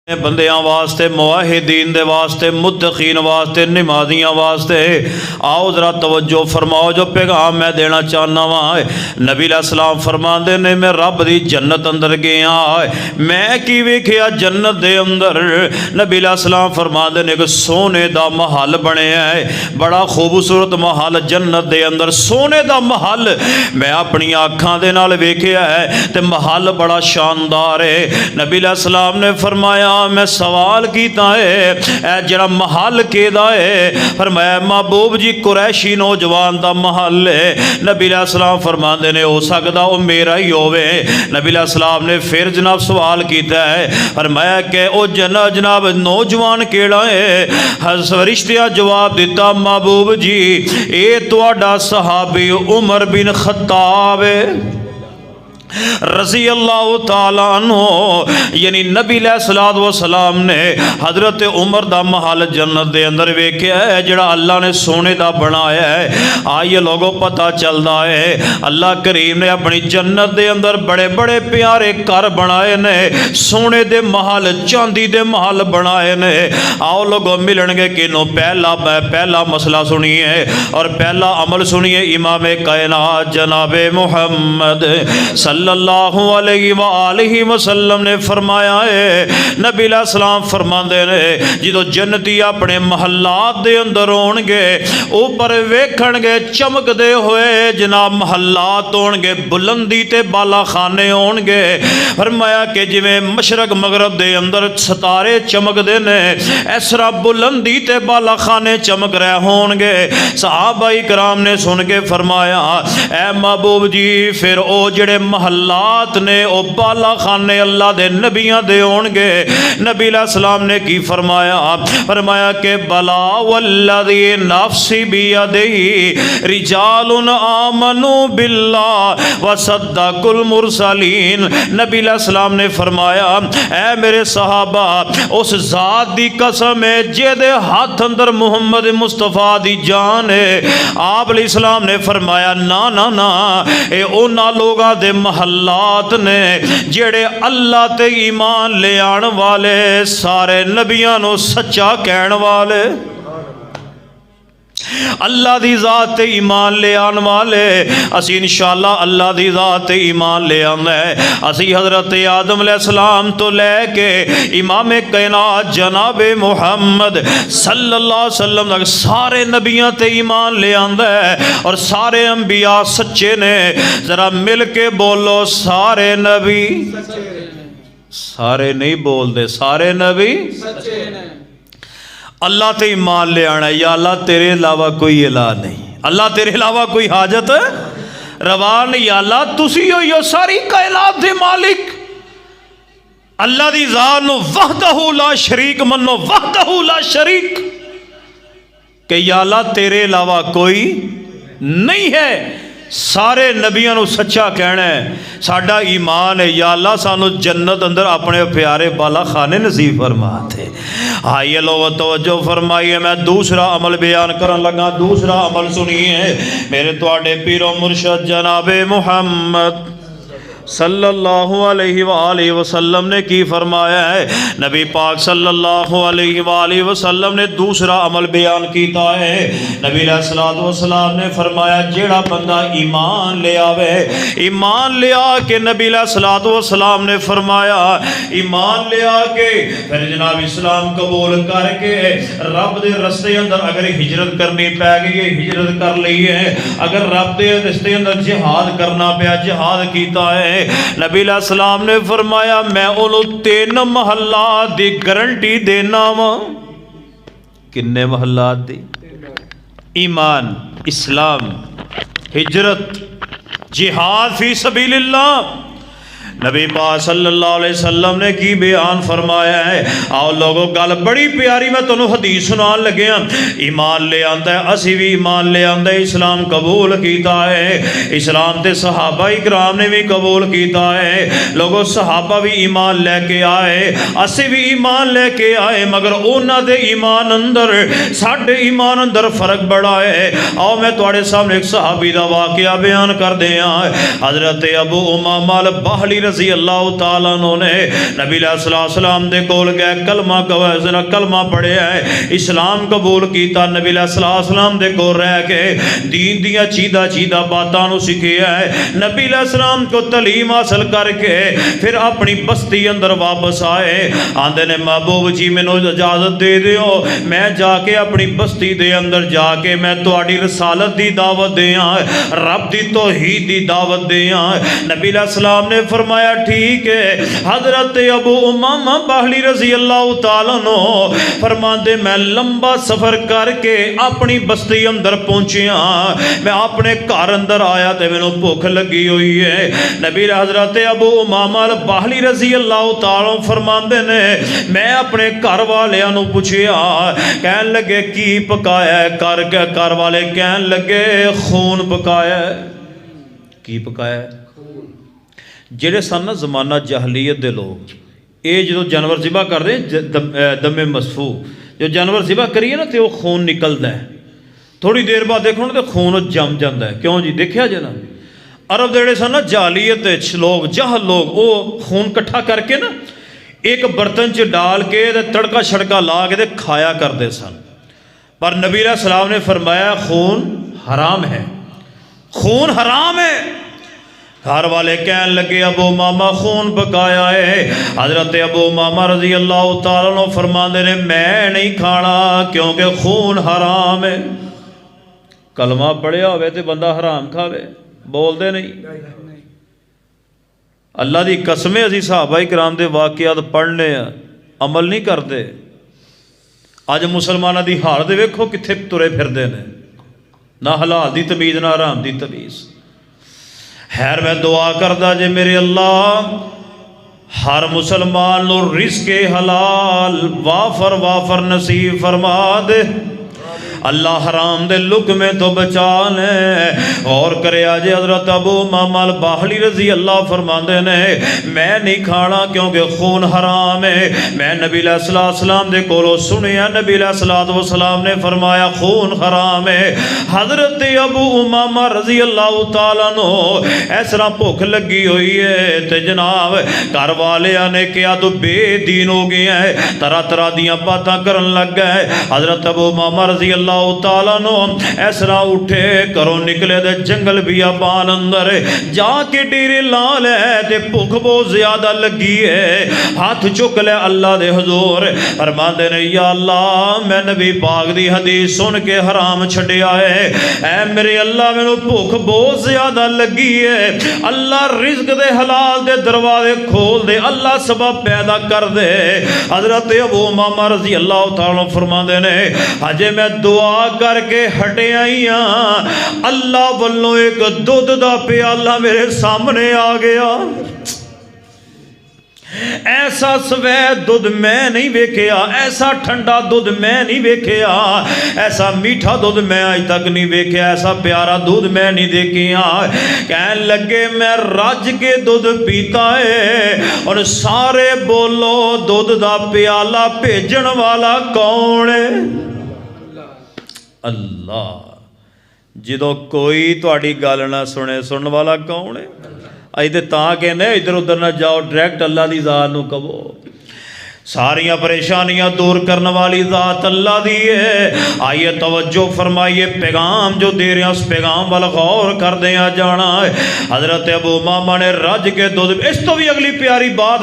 بندیاں واسطے، موحدین دے واسطے، متقین واسطے، نمازیاں واسطے آؤ ذرا توجہ فرماؤ جو پیغام میں دینا چاہنا وا۔ نبی علیہ السلام فرماندے نے میں رب دی جنت اندر گیا، میں کی ویکھیا جنت دے اندر؟ نبی علیہ السلام فرماندے نے کہ سونے دا محل بنیا ہے، بڑا خوبصورت محل جنت دے اندر، سونے دا محل میں اپنی آنکھاں دے نال ویکھیا ہے تے محل بڑا شاندار ہے۔ نبی علیہ السلام نے فرمایا میں سوال کیتا ہے اے جڑا محل کیدا ہے؟ فرمایا محبوب جی قریشی نوجوان دا محل ہے۔ نبی علیہ السلام فرماندے نے ہو سکدا او میرا ہی ہوے۔ نبی علیہ السلام نے پھر جناب سوال کیتا ہے، فرمایا کہ او جناب نوجوان کیڑا ہے؟ فرشتیاں جواب دیتا محبوب جی اے تہاڈا صحابی عمر بن خطاب ہے رضی اللہ تعالیٰ عنہ۔ یعنی نبی علیہ السلام نے حضرت عمر دا محل جنت دے اندر ویکھیا ہے جڑا اللہ نے سونے دا بنایا ہے۔ آئیے لوگوں پتہ چلدا ہے اللہ کریم نے اپنی جنت دے اندر بڑے بڑے پیارے گھر بنائے نے، سونے دے محل، چاندی دے محل بنائے نے۔ آؤ لوگوں ملن گے کینوں پہلا مسئلہ سنیے اور پہلا عمل سنیے۔ امام کائنات جناب محمد صلی اللہ علیہ وآلہ وسلم نے فرمایا ہے، نبی علیہ السلام فرماندے نے جدو جنتی اپنے محلات دے اندر ہون گے اوپر ویکھن گے چمک دے ہوئے جناب محلات ہون گے، بلندی تے بالا خانے ہون گے۔ فرمایا کہ جویں مشرق مغرب دے اندر ستارے چمک دے نے اس طرح بلندی تے بالا خانے چمک رہے ہون گے۔ صحابہ کرام نے سن کے فرمایا اے محبوب جی پھر او جڑے محلات نے او بالا خانے اللہ دے نبیاں دے ہون گے۔ نبی علیہ السلام نے کی فرمایا؟ فرمایا کہ بلا والذی نفسی بیدہ رجال آمنوا باللہ وصدقوا المرسلین۔ نبی علیہ السلام نے فرمایا اے میرے صحابہ اس ذات دی قسم ہے جے دے ہاتھ اندر محمد مصطفیٰ دی جان ہے۔ آپ علیہ السلام نے فرمایا نا نا نا اے اونا لوگاں دے محلات نے جڑے اللہ تے ایمان لے آن والے، سارے نبیاں نو سچا کہن والے، اللہ دی ذات تے ایمان لے آن والے۔ اسی انشاءاللہ اللہ دی ذات تے ایمان لے آنا ہے۔ اسی حضرت آدم علیہ السلام تو لے کے امام کائنات جناب محمد صلی اللہ علیہ وسلم تک سارے نبیاں تے ایمان لے آندا ہے اور سارے انبیاء سچے نے۔ ذرا مل کے بولو سارے نبی، سارے نہیں بول دے، سارے نبی سچے نے۔ اللہ تے ایمان لے آنا ہے، یا اللہ تیرے علاوہ کوئی الہ نہیں، اللہ تیرے علاوہ کوئی حاجت روا نہیں، یا اللہ تسی ہوئی ہو ساری کائنات دے مالک۔ اللہ دی ذات نو وحدہ لا شریک منو، وحدہ لا شریک، کہ یا اللہ تیرے علاوہ کوئی نہیں ہے۔ سارے نبیوں نو سچا کہنا ہے، ساڈا ایمان ہے یا اللہ سانو جنت اندر اپنے پیارے بالا خانے نصیب فرما دے۔ آئیے لوگوں توجہ فرمائیے، میں دوسرا عمل بیان کرن لگا۔ دوسرا عمل سنیے میرے تواڈے پیر و مرشد جناب محمد صلی اللہ علیہ وآلہ وسلم نے کی فرمایا ہے؟ نبی پاک صلی اللہ علیہ وآلہ وسلم نے دوسرا عمل بیان کیتا ہے۔ نبی علیہ السلام نے فرمایا جیڑا بندہ ایمان لے آوے، ایمان لے آ کے نبی علیہ السلام نے فرمایا ایمان لے آ کے پھر جناب اسلام قبول کر کے رب دے رستے اندر اگر ہجرت کرنی پہ گئی ہے ہجرت کر لی ہے، اگر رب دے رستے اندر جہاد کرنا پیا جہاد کیتا ہے۔ نبی علیہ السلام نے فرمایا میں انہوں 3 محلات دی گارنٹی دینا وا۔ کنے محلات دی؟ ایمان، اسلام، ہجرت، جہاد فی سبیل اللہ۔ نبی پاک صلی اللہ علیہ وسلم نے کی بیان فرمایا ہے؟ آؤ لوگوں گل بڑی پیاری میں تنوں حدیث سنان لگے ہیں۔ ایمان لے آندا ہے، اسی بھی ایمان لے آندا ہے، اسلام قبول کیتا ہے، اسلام تے صحابہ اکرام نے بھی قبول کیتا ہے۔ لوگوں صحابہ بھی ایمان لے کے آئے، اسی بھی ایمان لے کے آئے، مگر اونا دے ایمان اندر ساڈے ایمان اندر فرق بڑا ہے۔ آؤ میں تواڈے سامنے ایک صحابی دا واقعہ بیان کر دیاں۔ حضرت ابو امامہ الباہلی رضی اللہ تعالیٰ عنہ نے نبی علیہ السلام دے کول گئے، کلمہ گوایا، کلمہ پڑھیا ہے، اسلام قبول کیتا، نبی علیہ السلام دے کول رہ کے دین دیا چیدہ باتاں نو سکھیا ہے، نبی علیہ السلام کو تعلیم حاصل کر کے پھر اپنی بستی اندر واپس آئے، آندے نے محبوب جی مینوں اجازت دے دیو، میں جا کے اپنی بستی دے اندر جا کے میں تہاڈی رسالت دی دعوت دیاں، رب دی توحید دی دعوت دیاں۔ نبی علیہ السلام نے فرمایا ٹھیک ہے۔ حضرت ابو امامہ باہلی رضی اللہ تعالیٰ عنہ فرماندے میں لمبا سفر کر کے اپنی بستی اندر پہنچیا، میں اپنے گھر اندر آیا تے مینوں بھوک لگی ہوئی ہے۔ نبی حضرت ابو امامہ باہلی رضی اللہ تعالیٰ فرماندے نے میں اپنے گھر والیاں نوں پوچھیا، کہن لگے کی پکایا ہے؟ گھر والے کہن لگے خون پکایا ہے۔ کی پکایا ہے؟ جڑے سن نا زمانہ جاہلیت دے لوگ، اے جدو جانور ذبح کر رہے ہیں دم مسفو، جو جانور ذبح کریے نا تے وہ خون نکلدا ہے، تھوڑی دیر بعد دیکھو نا تے خون جم جاندا ہے۔ کیوں جی؟ دیکھیا جے نا عرب جڑے سن نا جاہلیت لوگ، جہل لوگ، وہ خون کٹھا کر کے نا ایک برتن چ ڈال کے تڑکا چھڑکا لا کے کھایا کرتے سن، پر نبی علیہ السلام نے فرمایا خون حرام ہے، خون حرام ہے۔ گھر والے کہن لگے ابو ماما خون پکایا ہے۔ حضرت ابو ماما رضی اللہ تعالیٰ عنہ فرماندے نے میں نہیں کھانا کیونکہ خون حرام ہے۔ کلمہ پڑھیا ہوئے تے بندہ حرام کھاوے، بول دے نہیں۔ اللہ دی قسمیں اسی صحابہ کرام دے واقعات پڑھنے عمل نہیں کرتے۔ اج مسلمانہ دی حال دے ویکھو کتھے ترے پھردے نے، نہ حلال دی تمیز نہ حرام دی تمیز۔ خیر میں دعا کردا جے میرے اللہ ہر مسلمان نو رزق حلال وافر نصیب فرما دے، اللہ حرام دے لقمے تو بچا لے۔ اور کرے آجے حضرت ابو مامال باہلی رضی اللہ فرماندے نے میں نہیں کھانا کیونکہ خون حرام ہے۔ میں نبی علیہ السلام دے کولو سنیا، نبی علیہ السلام نے فرمایا خون حرام ہے۔ حضرت ابو امامہ رضی اللہ تعالیٰ عنہ اس طرح بھوک لگی ہوئی ہے تے جناب گھر والیاں نے کیا تو بے دین ہو گیا ہے، طرح طرح دیاں باتاں کرن لگ گئے۔ حضرت ابو امامہ رضی اللہ تعالیٰ نو اس طرح اٹھے کرو نکلے دے جنگل بیابان اندر جا کے ڈیرے لا لے تے بھوک بہت زیادہ لگی ہے، ہاتھ چک لے اللہ دے حضور، فرماندے نے یا اللہ میں نبی پاک دی حدیث سن کے حرام چھڈیا ہے، اے میرے اللہ مینوں بھوک بہت زیادہ لگی ہے، اللہ رزق دے حلال دے دروازے کھول دے، اللہ سبب پیدا کر دے۔ حضرت ابو امامہ رضی اللہ تعالیٰ فرماندے نے ہجے میں دعا کر کے ہٹے آئی ہاں، اللہ والوں ایک دودھ دا پیالہ میرے سامنے آ گیا، ایسا سوید دودھ میں نہیں ویکھیا، ایسا ٹھنڈا دودھ میں نہیں ویکھیا، ایسا میٹھا دودھ میں آج تک نہیں ویکھیا، ایسا پیارا دودھ میں نہیں دیکھیا۔ کہن لگے میں رج کے دودھ پیتا ہے، اور سارے بولو دودھ دا پیالہ بھیجن والا کون ہے؟ اللہ۔ جدو کوئی تہاڈی گل نہ سنے سنن والا کون ہے؟ اج تے تاں کہنے ادھر ادھر نہ جاؤ، ڈائریکٹ اللہ دی ذات نو کہو۔ ساریاں پریشانیاں دور کرنے والی ذات اللہ دی ہے۔ آئیے توجہ فرمائیے، پیغام جو دے رہے ہیں اس پیغام والا غور کر دیا جانا ہے۔ حضرت ابو امامہ نے رج کے دودھ، اس تو بھی اگلی پیاری بات،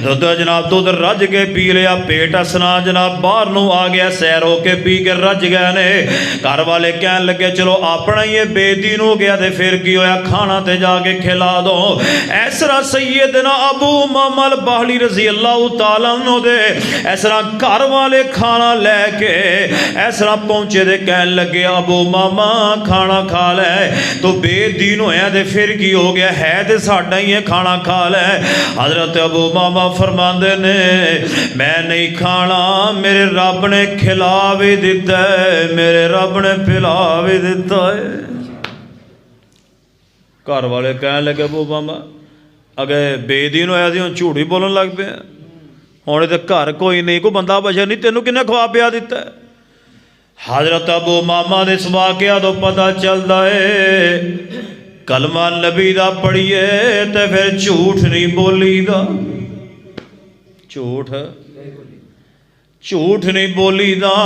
دودھ جناب دودھ رج کے پی لیا، پیٹ اسنا جناب باہر نو آ گیا، سیر ہو کے پی کے رج گئے نے۔ گھر والے کہن لگے چلو اپنا یہ بے دین ہو گیا تے پھر کی ہویا، کھانا تے جا کے کھلا دو۔ اس طرح سیدنا ابو امامہ الباہلی رضی اللہ تعالیٰ عنہ اس طرح گھر والے کھانا لے کے اس طرح پہنچے دے کہن لگے ابو ماما کھانا کھا لے، تو بے دین ہویا دے پھر کی ہو گیا ہے تے ساڈا ہی کھانا کھا لے۔ حضرت ابو ماما فرماندے نے میں نہیں کھانا، میرے رب نے کھلا بھی دیتا ہے، میرے رب نے پلا بھی دیتا ہے۔ گھر والے کہن لگے ابو ماما اگر بے دین ہویا سی ہوں جھوٹ ہی بولن لگ پے، ہوں تو گھر کوئی نہیں، کوئی بندہ بچا نہیں، تینوں کنے کھوا پیا دیتا ہے؟ حضرت ابو ماما دے اس واقعہ تو پتہ چلتا ہے کلمہ نبی دا پڑھیے تے پھر جھوٹ نہیں بولی دا، جھوٹ نہیں بولی دا۔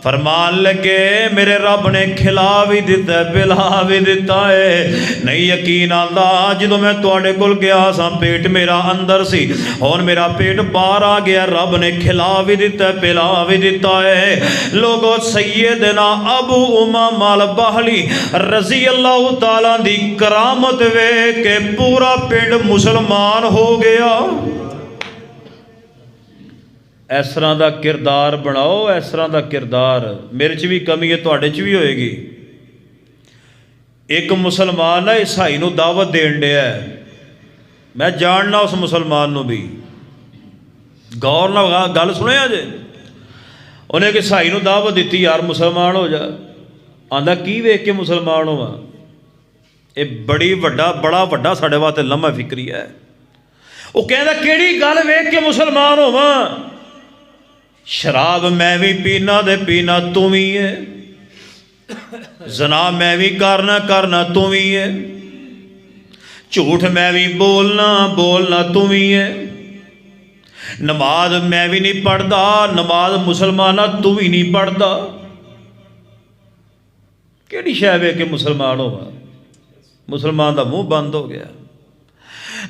فرمان لگے میرے رب نے کھلا بھی دیتا ہے پلا بھی دیتا ہے۔ نہیں یقین آتا جدو میں تواڈے کول گیا سا پیٹ میرا اندر سی، اور میرا پیٹ باہر آ گیا، رب نے کھلا بھی دیتا ہے پلا بھی دیتا ہے۔ لوگو سیدنا ابو امامہ الباہلی رضی اللہ تعالیٰ دی کرامت وے کہ پورا پنڈ مسلمان ہو گیا۔ اس طرح دا کردار بناؤ، اس طرح دا کردار۔ میرے چ بھی کمی ہے، تواڈے چ بھی ہوئے گی۔ ایک مسلمان ہے عیسائی نو دعوت دین ڈیا ہے، میں جاننا اس مسلمان نو بھی، غور نہ گل سنیا جے۔ انہیں کہ عیسائی نو دعوت دیتی یار مسلمان ہو جا، آندا کی ویکھ کے مسلمان ہوا؟ یہ بڑا وڈا ساڈے واسطے لمحہ فکری ہے۔ وہ کہندا کیڑی گل ویکھ کے مسلمان ہوواں؟ شراب میں بھی پینا دے پینا تو بھی ہے، زنا میں بھی کرنا تو بھی ہے، جھوٹ میں بھی بولنا تو بھی ہے، نماز میں بھی نہیں پڑھدا، نماز مسلمانہ تو بھی نہیں پڑھدا۔ کیڑی شے ویکھ کے مسلمان ہوا؟ مسلمان دا منہ بند ہو گیا۔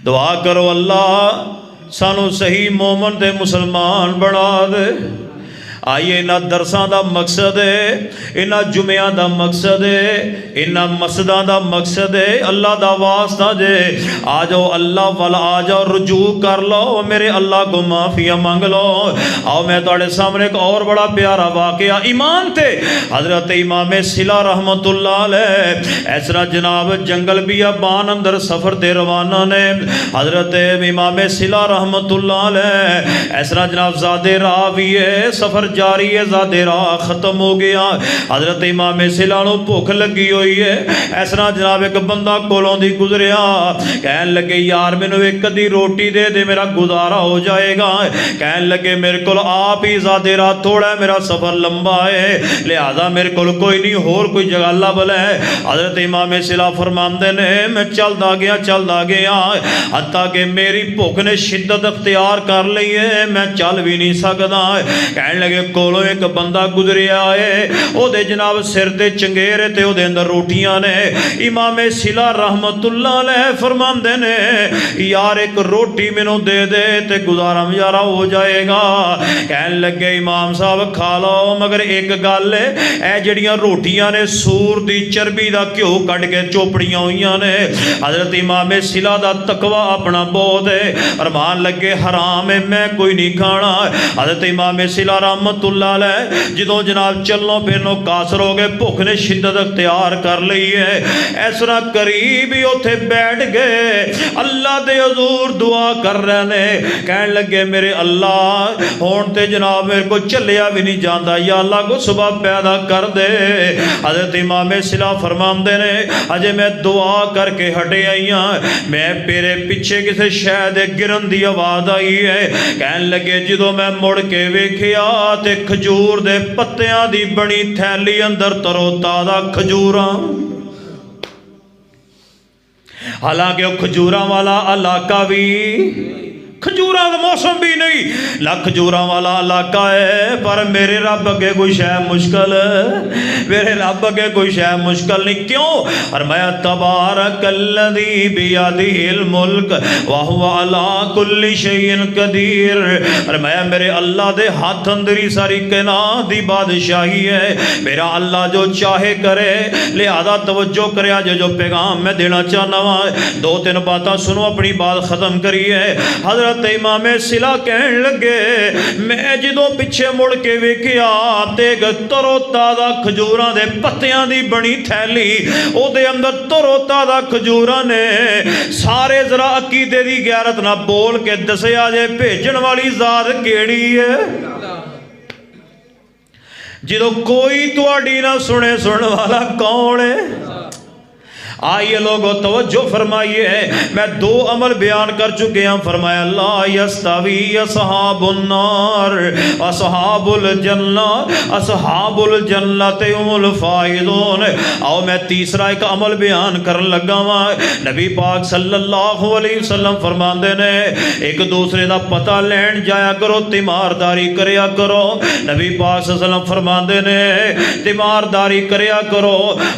دعا کرو اللہ سانو صحیح مومن تے مسلمان بنا دے۔ آئیے انہاں درساں دا مقصد ہے، انہاں جمعیاں دا مقصد ہے، انہاں مسجداں دا مقصد ہے اللہ دا واسطہ جے۔ آ جاؤ اللہ والا، آ جاؤ رجوع کر لو، میرے اللہ کو معافیاں مانگ لو۔ آؤ میں تواڈے سامنے ایک اور بڑا پیارا واقعہ ایمان تے حضرت امام صلہ رحمت اللہ علیہ اس طرح جناب جنگل بیابان اندر سفر تے روانہ نے۔ حضرت امام صلہ رحمت اللہ علیہ اس طرح جناب زادے راہ بھی ہے، سفر جاری ہے، زادے راہ ختم ہو گیا۔ حضرت امام صلہ نو بھوک لگی ہوئی ہے۔ اس طرح جناب ایک بندہ کولوں دی گزریا، کہن لگے یار مینوں ایک کدی روٹی دے دے میرا گزارا ہو جائے گا۔ کہن لگے میرے کول آپ ہی زادے راہ تھوڑا ہے، میرا سفر لمبا ہے، لہذا میرے کول کوئی نہیں، ہور کوئی جگہ لب لے۔ حضرت امام صلہ فرماندے نے میں چلدا گیا حتیٰ کہ میری بھوک نے شدت اختیار کر لی ہے، میں چل بھی نہیں سکدا۔ کہن لگے کولوں ایک بندہ گزریا ہے، او دے جناب سر تے چنگیرے تے او دے اندر روٹیاں نے۔ امام صلہ رحمت اللہ علیہ فرماندے نے یار ایک روٹی مینوں دے دے تے گزارا مجارا ہو جائے گا۔ کہن لگے امام صاحب کھا لو، مگر ایک گل ہے اے جڑیاں روٹیاں نے سور دی چربی دا گھیو کٹ کے چوپڑیاں ہوئیاں نے۔ حضرت امام صلہ دا تقوی اپنا بہت ہے، فرمان لگے حرام ہے میں کوئی نہیں کھانا۔ حضرت امام صلہ رحمت اللہ علیہ جدوں جناب چلنوں پھرنوں قاصر ہو گئے، بھوک نے شدت اختیار کر لی ہے، اس طرح قریب ہی اتھے بیٹھ گئے، اللہ دے حضور دعا کر رہے نے۔ کہن لگے میرے اللہ ہون تے جناب میرے کو چلیا بھی نہیں جاندا، یا اللہ کو صبح پیدا کر دے۔ حضرت امام صلہ فرماندے نے اجے میں دعا کر کے ہٹے آئی ہاں، میں میرے پیچھے کسے شے دے گرن دی آواز آئی ہے۔ کہن لگے جدوں میں مڑ کے ویکھیا تے کھجور دے پتیاں دی بڑی تھیلی اندر ترو تازہ کھجوراں، حالانکہ وہ کھجوراں والا علاقہ بھی کھجوراں دا موسم بھی نہیں، کھجوراں والا علاقہ ہے، پر میرے رب اگے کوئی شے مشکل، میرے رب اگے کوئی شے مشکل نہیں۔ کیوں؟ فرمایا تبارک الذی بیدہ الملک وہو علی کل شیء قدیر۔ فرمایا میرے اللہ دے ہاتھ اندر ہی ساری کائنات دی بادشاہی ہے، میرا اللہ جو چاہے کرے، لہذا توجہ کرے۔ آج جو پیغام میں دینا چاہنا ہوں، دو تین باتاں سنو اپنی بات ختم کریے۔ حضرت امام صلہ کہن لگے میں جدوں پیچھے مڑ کے ویکھیا تے ترو تازہ کھجوراں دے پتیاں دی بنی تھیلی، او دے اندر ترو تازہ کھجوراں نے۔ سارے ذرا عقیدے دی غیرت نہ بول کے دسیا جے بھیجن والی ذات کیڑی ہے؟ جدوں کوئی تواڈی نہ سنے، سنن والا کون ہے؟ آئیے لوگوں توجہ فرمائیے، میں 2 عمل بیان کر چکے ہیں۔ فرمایا لا یستوی اصحاب النار اصحاب الجنہ اصحاب الجنت هم الفائزون۔ آؤ میں تیسرا ایک عمل بیان کرن لگا ہاں۔ نبی پاک صلی اللہ علیہ وسلم فرماندے نے ایک دوسرے دا پتہ لین جایا کرو، تیمارداری کریا کرو۔ نبی پاک صلی اللہ علیہ وسلم فرماندے نے تیمارداری کریا کرو،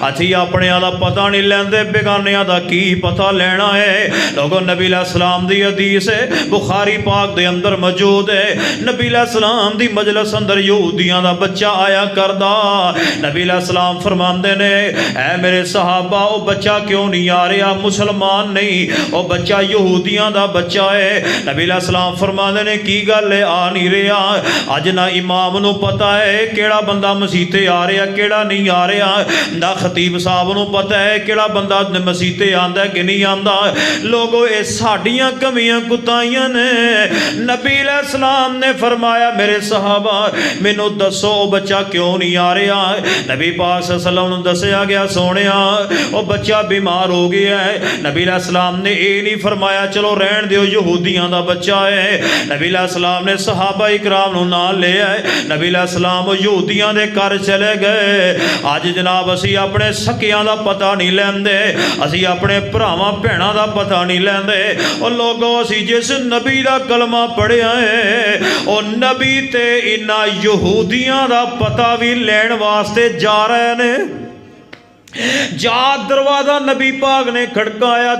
اچھی اپنے دا پتہ نہیں لیندے، بیگانیاں دا کی پتہ لینا ہے۔ لوگوں نبی علیہ السلام دی حدیث ہے، بخاری پاک دے اندر موجود ہے، نبی علیہ السلام دی مجلس اندر یہودیاں دا بچہ آیا کردا۔ نبی علیہ السلام فرماندے نے اے میرے صحابہ او بچہ کیوں نہیں آ رہا؟ مسلمان نہیں، او بچہ یہودیاں دا بچہ ہے۔ نبی علیہ السلام فرماندے نے کی گل ہے آ نہیں رہا؟ اج نہ امام نو پتہ ہے کیڑا بندہ مسیتے آ رہا کیڑا نہیں آ رہا، نہ خطیب صاحب نو پتہ ہے کیڑا بندہ مسیتے آندا ہے کہ نہیں آندا۔ لوگوں اے ساڈیاں کمیاں کتائیاں نے۔ نبی علیہ السلام نے فرمایا میرے صحابہ مینوں دسو او بچہ کیوں نہیں آ رہا؟ نبی پاک صلی اللہ علیہ وسلم نے دسیا گیا سونیا او بچہ بیمار ہو گیا ہے۔ نبی علیہ السلام نے اے نہیں فرمایا چلو رہن دیو یہودیاں دا بچہ ہے۔ نبی علیہ السلام نے صحابہ اکرام نو نال لے آئے، نبی علیہ السلام یہودیاں دے گھر چلے گئے۔ آج جناب اسی اپنے سکیاں دا پتہ نہیں لیندے، اسی اپنے بھراواں بھیناں دا پتہ نہیں لیندے۔ او لوگوں اسی جس نبی دا کلمہ پڑھیا ہے او نبی تے انہاں یہودیاں دا پتہ بھی لین واسطے جا رہے نے۔ جا دروازہ نبی پاک نے کھڑکایا،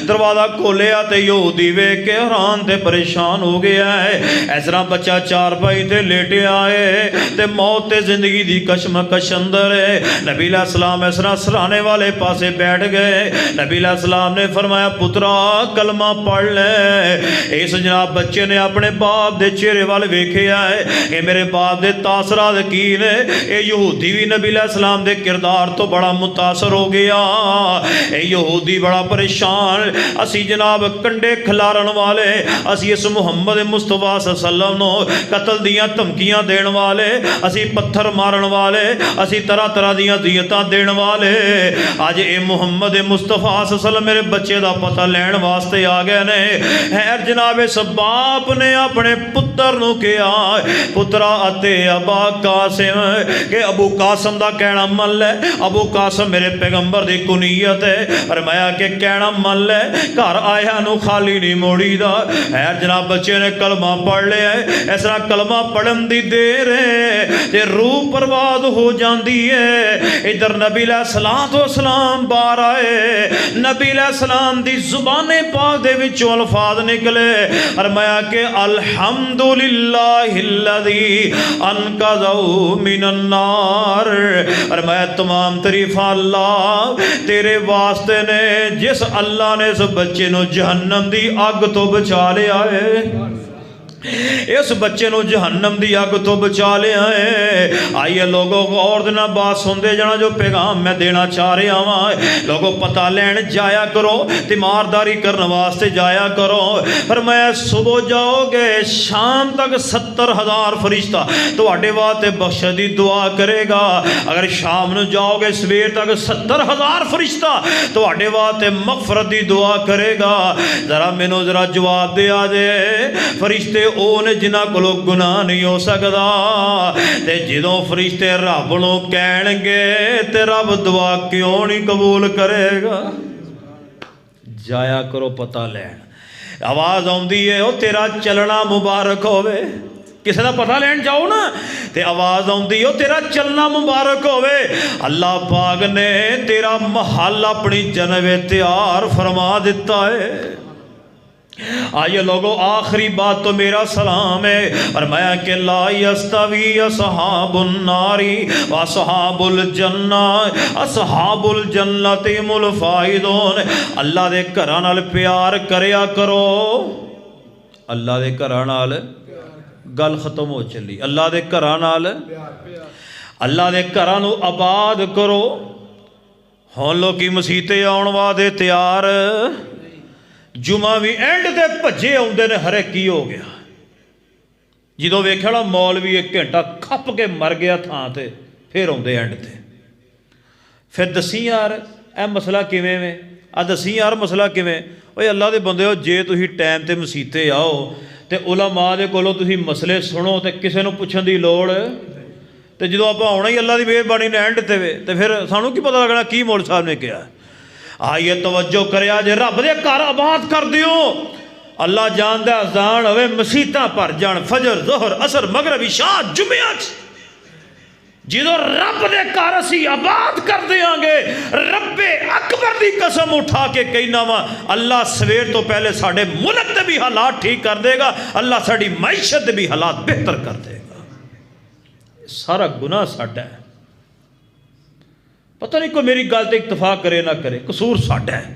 دروازہ کھولیا تے یہودی ویکھ کے حیران تے پریشان ہو گیا ہے۔ اس طرح بچہ چار پائی تے لیٹے آئے تے موت تے زندگی دی کشمکش اندر ہے۔ نبی علیہ السلام اس طرح سرانے والے پاسے بیٹھ گئے۔ نبی علیہ السلام نے فرمایا پترا کلمہ پڑھ لے۔ اس جناب بچے نے اپنے باپ دے چہرے وال ویکھیا ہے، اے میرے باپ دے تاثرات کی نے؟ اے یہودی بھی نبی علیہ السلام دے کردار تو بڑا متاثر ہو گیا۔ اے یہودی بڑا پریشان، اسی جناب کنڈے کھلارن والے، اسی اس محمد مصطفیٰ صلی اللہ علیہ وسلم نو قتل دیاں دھمکیاں دین والے، اسی پتھر مارن والے، اسی طرح طرح دیاں دیتاں دین والے، آج اے محمد مصطفیٰ صلی اللہ علیہ وسلم میرے بچے دا پتہ لین واسطے آ گئے نے۔ خیر جناب اس باپ نے اپنے پتر نو کہا پترا اتے ابا قاسم، کہ ابو قاسم دا کہنا من لے، ابو قاسم میرے پیغمبر دی کنیت ہے، فرمایا کہ کہنا من لے گھر آیا نو خالی نہیں موڑی دا۔ خیر جناب بچے نے کلمہ پڑھ لیا ہے، اس طرح کلمہ پڑھن دی دیر ہے تے روح پرواز ہو جاندی ہے۔ ادھر نبی علیہ السلام باہر آئے، نبی علیہ السلام دی زبان پاک دے وچوں الفاظ نکلے، فرمایا کہ الحمدللہ الذی انقذہ من النار، فرمایا تمام تعریف اللہ تیرے واسطے نے جس اللہ نے اس بچے نو جہنم دی اگ تو بچا لیا ہے، اس بچے نو جہنم دی اگ تو بچا لیا ہے۔ آئیے لوگوں غور دینا بات سندے جانا جو پیغام میں دینا چاہ رہا ہوں۔ لوگوں پتہ لین جایا کرو، تیمارداری کرنے واسطے جایا کرو۔ فرمایا صبح جاؤ گے شام تک 70,000 فرشتہ تواڈے واسطے بخشش دی دعا کرے گا۔ اگر شام نو جاؤ گے سویر تک 70,000 فرشتہ تواڈے واسطے مغفرت دی دعا کرے گا۔ ذرا مینوں ذرا جواب دیا جے، فرشتے او نے جنہاں کولوں گناہ نہیں ہو سکدا، تے جدوں فرشتے رب نو کہن گے تے رب دعا کیوں نہیں قبول کرے گا؟ جایا کرو پتہ لین۔ آواز آندی ہے او تیرا چلنا مبارک ہوئے، کسی دا پتہ لین جاؤ نا تے آواز آندی او تیرا چلنا مبارک ہوئے، اللہ پاک نے تیرا محل اپنی جنب تیار فرما دیتا ہے۔ آئیے لوگوں آخری بات تو میرا سلام ہے، فرمایا کہ لا یستوی اصحاب النار واصحاب الجنہ اصحاب الجنت هم الفائزون۔ اللہ دے گھراں نال پیار کریا کرو، اللہ دے گھراں نال گل ختم ہو چلی، اللہ دے گھراں نال اللہ دے گھراں نو آباد کرو۔ ہن لوکی مسیتے آن واسطے تیار، جمعہ بھی اینڈ تے بھجے آندے نے، ہرے کی ہو گیا جدوں ویکھیا نا مولوی 1 گھنٹہ کھپ کے مر گیا تھاں تے، پھر آندے اینڈ تے۔ پھر دسی یار ਇਹ ਮਸਲਾ ਕਿਵੇਂ ਵੇ ਆ ਦੱਸੀ ਯਾਰ ਮਸਲਾ ਕਿਵੇਂ ਓਏ ਅੱਲਾ ਦੇ ਬੰਦੇ ਹੋ ਜੇ ਤੁਸੀਂ ਟਾਈਮ ਤੇ ਮਸੀਤੇ ਆਓ ਤੇ ਉਲਮਾ ਦੇ ਕੋਲੋਂ ਤੁਸੀਂ ਮਸਲੇ ਸੁਣੋ ਤੇ ਕਿਸੇ ਨੂੰ ਪੁੱਛਣ ਦੀ ਲੋੜ ਤੇ ਜਦੋਂ ਆਪਾਂ ਆਉਣਾ ਹੀ ਅੱਲਾ ਦੀ ਮਿਹਰਬਾਨੀ ਨੇ ਐਂਡ ਤੇ ਵੇ ਤੇ ਫਿਰ ਸਾਨੂੰ ਕੀ ਪਤਾ ਲੱਗਣਾ ਕੀ ਮੌਲਵੀ ਸਾਹਿਬ ਨੇ ਕਿਹਾ ਆਈਏ ਤਵੱਜੋ ਕਰਿਆ ਜੇ ਰੱਬ ਦੇ ਘਰ ਆਬਾਦ ਕਰ ਦਿਓ ਅੱਲਾ ਜਾਣਦਾ ਅਜ਼ਾਨ ਹੋਵੇ ਮਸੀਤਾਂ ਭਰ ਜਾਣ ਫਜਰ ਜ਼ੋਹਰ ਅਸਰ ਮਗਰਬ ਇਸ਼ਾ ਜੁਮਿਆਂ 'ਚ ਜਦੋਂ ਰੱਬ ਦੇ ਘਰ ਅਸੀਂ ਆਬਾਦ ਕਰ ਦਿਆਂਗੇ ਰੱਬੇ ਅਕਬਰ ਦੀ ਕਸਮ ਉਠਾ ਕੇ ਕਹਿਣਾ ਵਾ ਅੱਲਾ ਸਵੇਰ ਤੋਂ ਪਹਿਲੇ ਸਾਡੇ ਮੁਲਕ ਦੇ ਵੀ ਹਾਲਾਤ ਠੀਕ ਕਰ ਦੇਗਾ ਅੱਲਾ ਸਾਡੀ ਮਈਸ਼ਤ ਦੇ ਵੀ ਹਾਲਾਤ ਬਿਹਤਰ ਕਰ ਦੇਗਾ ਸਾਰਾ ਗੁਨਾਹ ਸਾਡਾ ਹੈ ਪਤਾ ਨਹੀਂ ਕੋਈ ਮੇਰੀ ਗੱਲ ਤੇ ਇਤਫਾਕ ਕਰੇ ਨਾ ਕਰੇ ਕਸੂਰ ਸਾਡਾ ਹੈ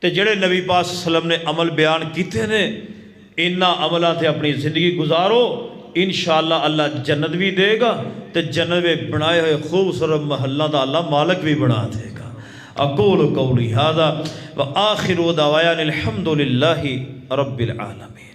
تے جڑے نبی پاک صلی اللہ علیہ وسلم نے عمل بیان کیتے نے انہاں عملاں تے اپنی زندگی گزارو، انشاءاللہ اللہ جنت بھی دے گا تے جنت میں بنائے ہوئے خوبصورت محلہ دا اللہ مالک بھی بنا دے گا۔ اقول قولی ھذا وآخر دعوانا الحمد للہ رب العالمین۔